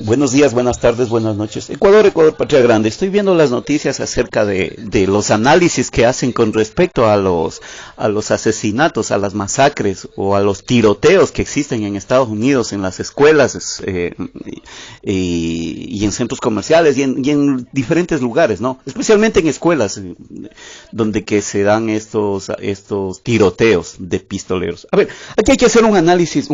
Buenos días, buenas tardes, buenas noches. Ecuador, Ecuador, patria grande. Estoy viendo las noticias acerca de los análisis que hacen con respecto a los asesinatos, a las masacres o a los tiroteos que existen en Estados Unidos, en las escuelas y en centros comerciales y en diferentes lugares, ¿no? Especialmente en escuelas donde que se dan estos tiroteos de pistoleros. A ver, aquí hay que hacer un análisis.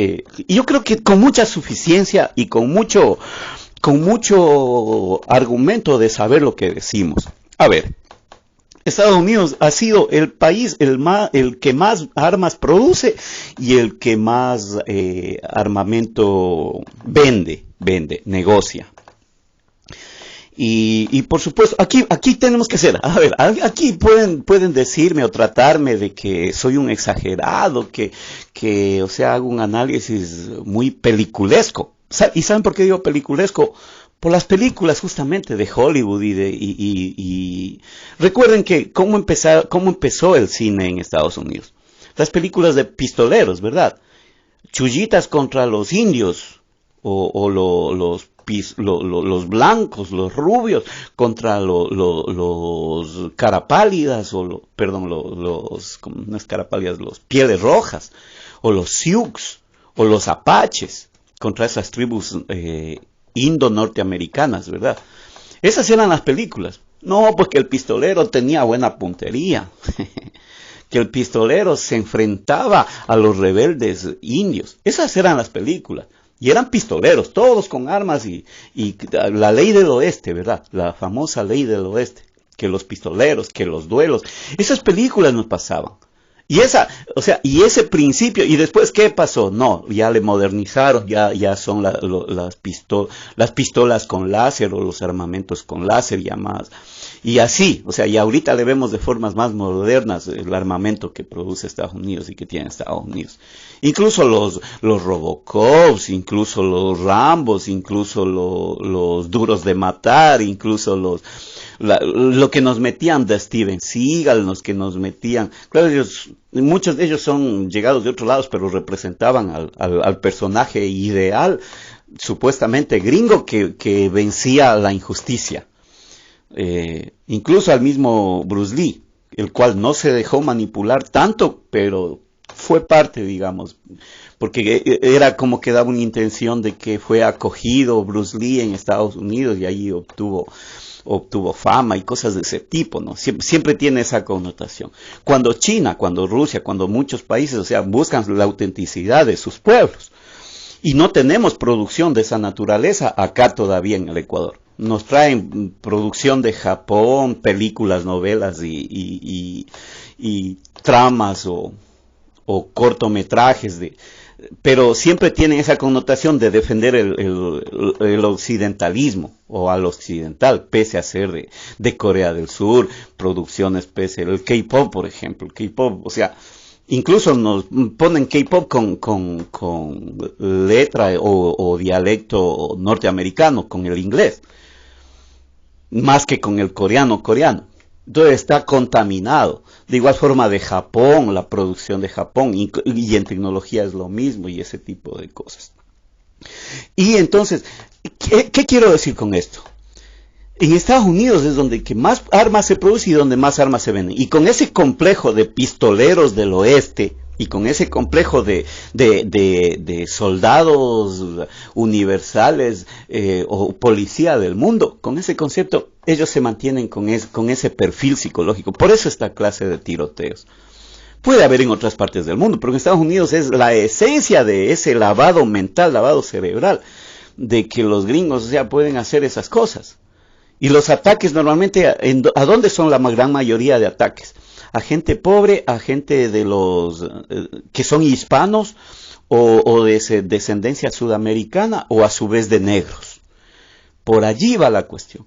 Y yo creo que con mucha suficiencia y con mucho argumento de saber lo que decimos. A ver, Estados Unidos ha sido el país el que más armas produce y el que más armamento negocia. Y por supuesto, aquí tenemos que ser, a ver, aquí pueden decirme o tratarme de que soy un exagerado, o sea, hago un análisis muy peliculesco. ¿Y saben por qué digo peliculesco? Por las películas justamente de Hollywood y recuerden que cómo empezó el cine en Estados Unidos. Las películas de pistoleros, ¿verdad? Chullitas contra los indios o los blancos, los rubios, contra los carapálidas, no es carapálidas, los pieles rojas, o los Sioux, o los apaches, contra esas tribus indo-norteamericanas, ¿verdad? Esas eran las películas. No, porque el pistolero tenía buena puntería, que el pistolero se enfrentaba a los rebeldes indios. Esas eran las películas. Y eran pistoleros, todos con armas y la ley del oeste, ¿verdad? La famosa ley del oeste, que los pistoleros, que los duelos, esas películas nos pasaban. Y ese principio, y después, ¿qué pasó? No, ya le modernizaron, ya son las pistolas con láser o los armamentos con láser ya más. Y así, y ahorita le vemos de formas más modernas el armamento que produce Estados Unidos y que tiene Estados Unidos. Incluso los Robocops, incluso los Rambos, incluso los Duros de Matar, incluso lo que nos metían de Steven Seagal, los que nos metían, claro, muchos de ellos son llegados de otros lados, pero representaban al personaje ideal, supuestamente gringo, que vencía la injusticia. Incluso al mismo Bruce Lee, el cual no se dejó manipular tanto, pero fue parte, digamos, porque era como que daba una intención de que fue acogido Bruce Lee en Estados Unidos y allí obtuvo fama y cosas de ese tipo, ¿no? Siempre tiene esa connotación. Cuando China, cuando Rusia, cuando muchos países, buscan la autenticidad de sus pueblos. Y no tenemos producción de esa naturaleza acá todavía en el Ecuador. Nos traen producción de Japón, películas, novelas y tramas o cortometrajes pero siempre tienen esa connotación de defender el occidentalismo o al occidental, pese a ser de Corea del Sur, producciones pese el K-pop, por ejemplo. El K-pop, incluso nos ponen K-pop con letra o dialecto norteamericano, con el inglés, más que con el coreano. Entonces está contaminado. De igual forma de Japón, la producción de Japón, y en tecnología es lo mismo y ese tipo de cosas. Y entonces, ¿qué quiero decir con esto? En Estados Unidos es donde que más armas se producen y donde más armas se venden. Y con ese complejo de pistoleros del oeste, y con ese complejo de soldados universales o policía del mundo, con ese concepto, ellos se mantienen con ese perfil psicológico. Por eso esta clase de tiroteos. Puede haber en otras partes del mundo, pero en Estados Unidos es la esencia de ese lavado mental, lavado cerebral, de que los gringos, pueden hacer esas cosas. Y los ataques normalmente, ¿a dónde son la gran mayoría de ataques? A gente pobre, a gente de los que son hispanos o de descendencia sudamericana o a su vez de negros. Por allí va la cuestión.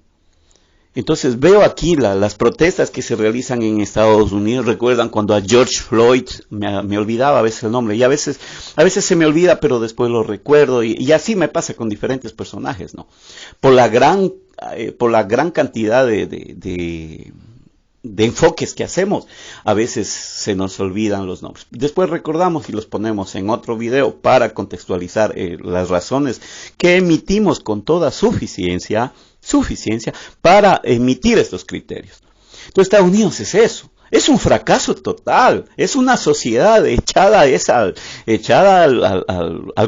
Entonces veo aquí las protestas que se realizan en Estados Unidos. Recuerdan cuando a George Floyd, me olvidaba a veces el nombre, y a veces se me olvida, pero después lo recuerdo, y así me pasa con diferentes personajes, ¿no? Por la gran cantidad de enfoques que hacemos, a veces se nos olvidan los nombres. Después recordamos y los ponemos en otro video para contextualizar las razones que emitimos con toda suficiencia para emitir estos criterios. Entonces, Estados Unidos es eso. Es un fracaso total, es una sociedad echada al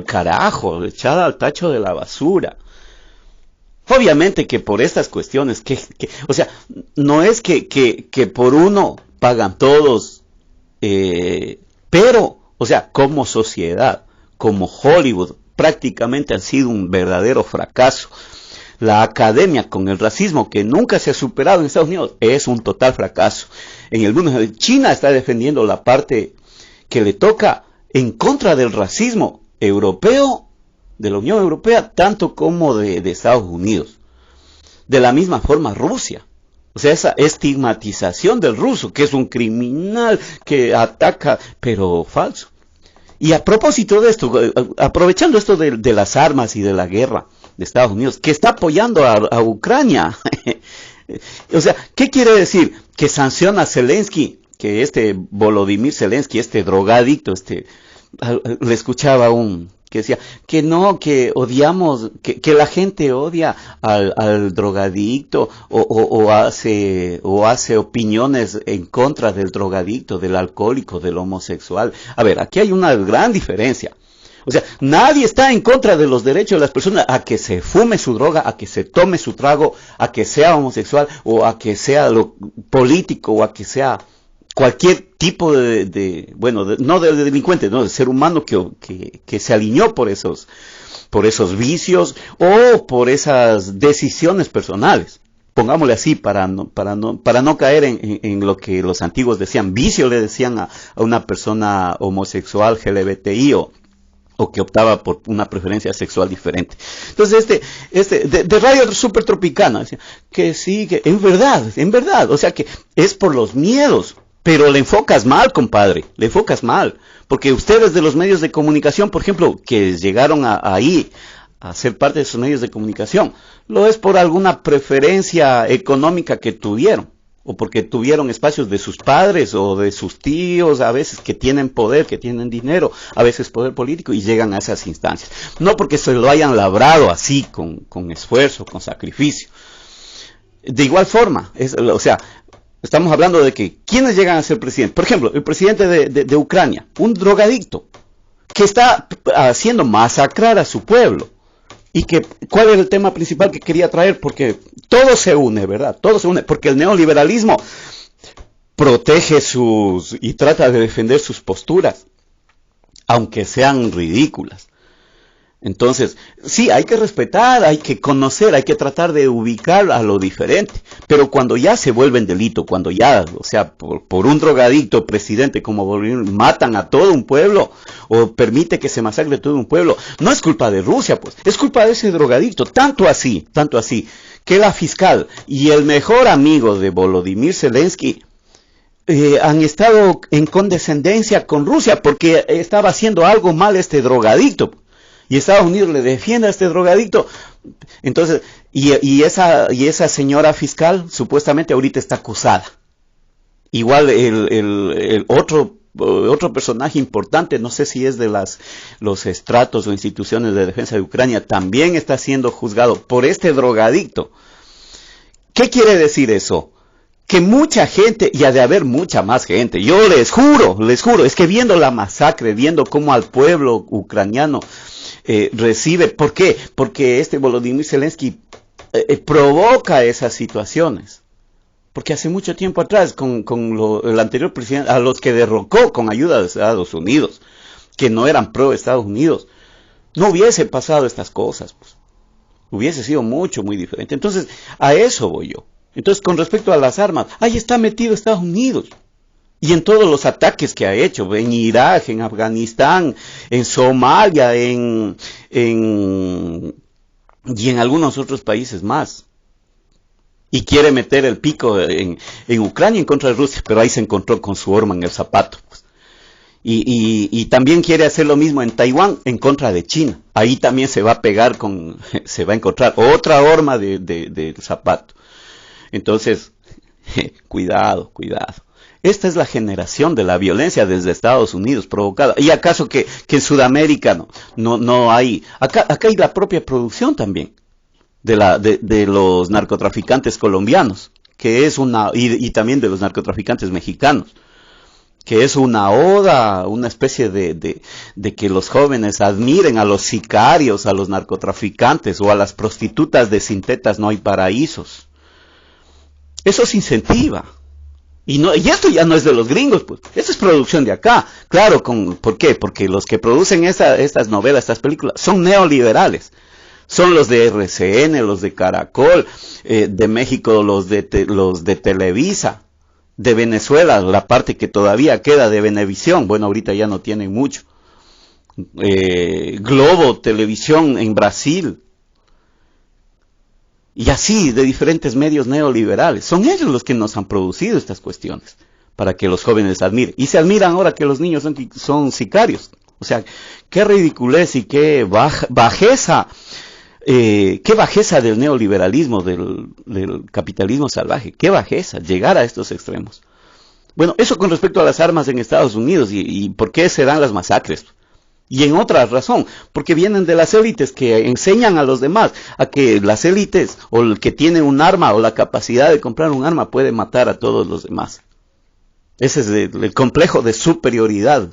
carajo, echada al tacho de la basura. Obviamente que por estas cuestiones, o sea, no es que por uno pagan todos, pero, o sea, como sociedad, como Hollywood, prácticamente han sido un verdadero fracaso. La academia con el racismo que nunca se ha superado en Estados Unidos es un total fracaso. En el mundo, China está defendiendo la parte que le toca en contra del racismo europeo, de la Unión Europea, tanto como de Estados Unidos. De la misma forma Rusia. O sea, esa estigmatización del ruso, que es un criminal que ataca, pero falso. Y a propósito de esto, aprovechando esto de las armas y de la guerra de Estados Unidos, que está apoyando a Ucrania. O sea, ¿qué quiere decir? Que sanciona a Zelensky, que Volodymyr Zelensky, drogadicto, le escuchaba que decía que no, que odiamos, que la gente odia al drogadicto o hace opiniones en contra del drogadicto, del alcohólico, del homosexual. A ver, aquí hay una gran diferencia. O sea, nadie está en contra de los derechos de las personas a que se fume su droga, a que se tome su trago, a que sea homosexual o a que sea político o a que sea cualquier tipo no de delincuente, no, de ser humano que se alineó por esos vicios o por esas decisiones personales. Pongámosle así para no caer en lo que los antiguos decían, vicio le decían a una persona homosexual, LGBTI o que optaba por una preferencia sexual diferente. Entonces de Radio Super Tropicana decía que sí, que en verdad, o sea que es por los miedos, pero le enfocas mal, compadre, le enfocas mal, porque ustedes de los medios de comunicación, por ejemplo, que llegaron ahí a ser parte de esos medios de comunicación, lo es por alguna preferencia económica que tuvieron, o porque tuvieron espacios de sus padres o de sus tíos, a veces que tienen poder, que tienen dinero, a veces poder político y llegan a esas instancias. No porque se lo hayan labrado así, con esfuerzo, con sacrificio. De igual forma, o sea, estamos hablando de que, ¿quiénes llegan a ser presidente? Por ejemplo, el presidente de Ucrania, un drogadicto, que está haciendo masacrar a su pueblo. Y ¿cuál es el tema principal que quería traer? Porque todo se une, ¿verdad? Todo se une, porque el neoliberalismo protege y trata de defender sus posturas, aunque sean ridículas. Entonces, sí, hay que respetar, hay que conocer, hay que tratar de ubicar a lo diferente, pero cuando ya se vuelven delito, cuando ya, o sea, por un drogadicto presidente como Bolívar matan a todo un pueblo, o permite que se masacre todo un pueblo, no es culpa de Rusia, pues, es culpa de ese drogadicto, tanto así, que la fiscal y el mejor amigo de Volodymyr Zelensky han estado en condescendencia con Rusia, porque estaba haciendo algo mal drogadicto. Y Estados Unidos le defiende a este drogadicto. Entonces, y esa señora fiscal supuestamente ahorita está acusada. Igual el otro personaje importante, no sé si es de los estratos o instituciones de defensa de Ucrania, también está siendo juzgado por este drogadicto. ¿Qué quiere decir eso? Que mucha gente, y ha de haber mucha más gente, yo les juro, es que viendo la masacre, viendo cómo al pueblo ucraniano recibe, ¿por qué? Porque Volodymyr Zelensky provoca esas situaciones. Porque hace mucho tiempo atrás, el anterior presidente, a los que derrocó con ayuda de Estados Unidos, que no eran pro Estados Unidos, no hubiese pasado estas cosas, pues. Hubiese sido muy diferente. Entonces, a eso voy yo. Entonces, con respecto a las armas, ahí está metido Estados Unidos. Y en todos los ataques que ha hecho, en Irak, en Afganistán, en Somalia, y en algunos otros países más. Y quiere meter el pico en Ucrania en contra de Rusia, pero ahí se encontró con su arma en el zapato. Pues. Y también quiere hacer lo mismo en Taiwán en contra de China. Ahí también se va a encontrar otra arma del zapato. Entonces, Cuidado, cuidado. Esta es la generación de la violencia desde Estados Unidos provocada. ¿Y acaso que en Sudamérica no hay? Acá hay la propia producción también de los narcotraficantes colombianos, que es y también de los narcotraficantes mexicanos, que es una oda, una especie de que los jóvenes admiren a los sicarios, a los narcotraficantes o a las prostitutas de Sin Tetas No Hay Paraísos. Eso se incentiva. Y esto ya no es de los gringos, pues. Esto es producción de acá. Claro, ¿por qué? Porque los que producen estas novelas, estas películas, son neoliberales. Son los de RCN, los de Caracol, de México los de Televisa, de Venezuela, la parte que todavía queda de Venevisión. Bueno, ahorita ya no tienen mucho. Globo, Televisión en Brasil. Y así, de diferentes medios neoliberales. Son ellos los que nos han producido estas cuestiones, para que los jóvenes admiren. Y se admiran ahora que los niños son sicarios. O sea, qué ridiculez y qué bajeza del neoliberalismo, del capitalismo salvaje. Qué bajeza llegar a estos extremos. Bueno, eso con respecto a las armas en Estados Unidos y por qué se dan las masacres. Y en otra razón, porque vienen de las élites que enseñan a los demás a que las élites o el que tiene un arma o la capacidad de comprar un arma puede matar a todos los demás. Ese es el complejo de superioridad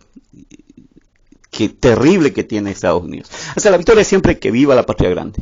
terrible que tiene Estados Unidos. Hasta la victoria siempre, que viva la patria grande.